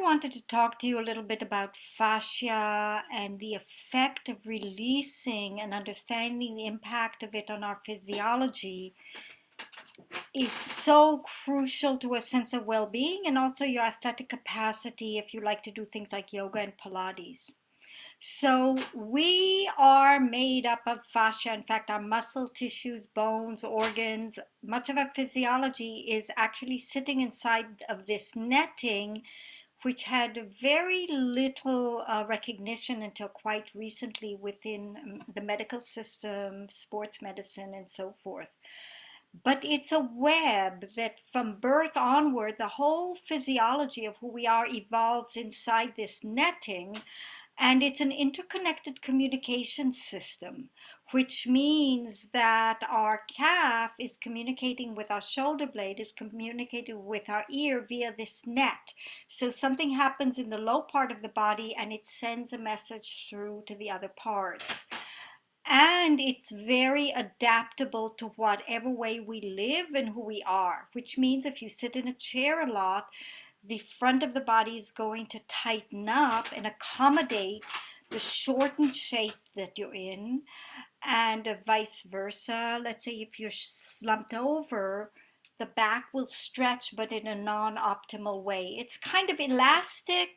wanted to talk to you a little bit about fascia and the effect of releasing and understanding the impact of it on our physiology is so crucial to a sense of well-being and also your athletic capacity if you like to do things like yoga and Pilates. So we are made up of fascia. In fact, our muscle tissues, bones, organs, much of our physiology is actually sitting inside of this netting, which had very little recognition until quite recently within the medical system, sports medicine, and so forth. But it's a web that from birth onward, the whole physiology of who we are evolves inside this netting. And it's an interconnected communication system, which means that our calf is communicating with our shoulder blade, is communicating with our ear via this net. So something happens in the low part of the body and it sends a message through to the other parts. And it's very adaptable to whatever way we live and who we are, which means if you sit in a chair a lot, the front of the body is going to tighten up and accommodate the shortened shape that you're in, and vice versa. Let's say if you're slumped over, the back will stretch, but in a non-optimal way. It's kind of elastic,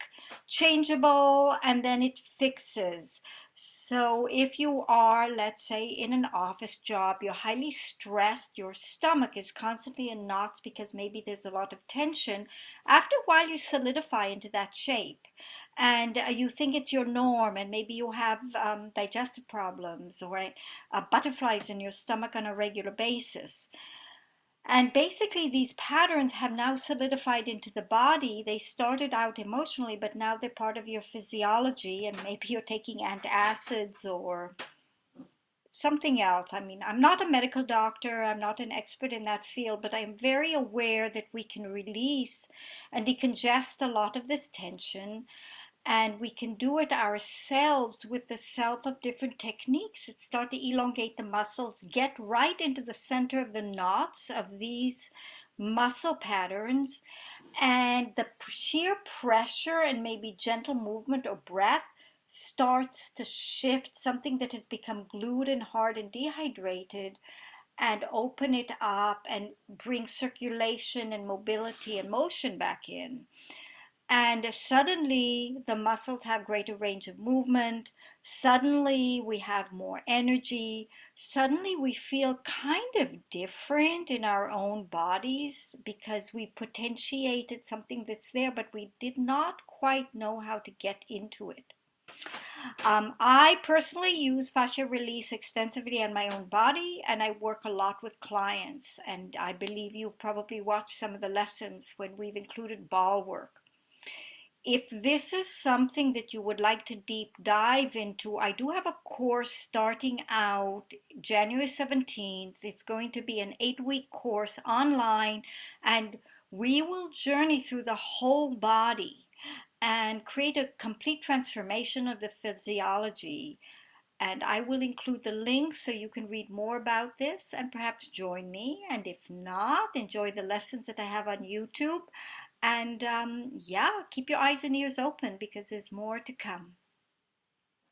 changeable, and then it fixes. So if you are, let's say, in an office job, you're highly stressed, your stomach is constantly in knots because maybe there's a lot of tension. After a while, you solidify into that shape. And you think it's your norm, and maybe you have digestive problems or butterflies in your stomach on a regular basis. And basically, these patterns have now solidified into the body. They started out emotionally, but now they're part of your physiology, and maybe you're taking antacids or something else. I mean, I'm not a medical doctor, I'm not an expert in that field, but I'm very aware that we can release and decongest a lot of this tension, and we can do it ourselves with the self of different techniques that start to elongate the muscles, get right into the center of the knots of these muscle patterns, and the sheer pressure and maybe gentle movement or breath starts to shift something that has become glued and hard and dehydrated, and open it up and bring circulation and mobility and motion back in. And suddenly the muscles have greater range of movement. Suddenly we have more energy. Suddenly we feel kind of different in our own bodies because we potentiated something that's there, but we did not quite know how to get into it. I personally use fascia release extensively on my own body, and I work a lot with clients. And I believe you've probably watched some of the lessons when we've included ball work. If this is something that you would like to deep dive into, I do have a course starting out January 17th. It's going to be an 8-week course online, and we will journey through the whole body and create a complete transformation of the physiology. And I will include the links so you can read more about this and perhaps join me. And if not, enjoy the lessons that I have on YouTube. And yeah, keep your eyes and ears open because there's more to come.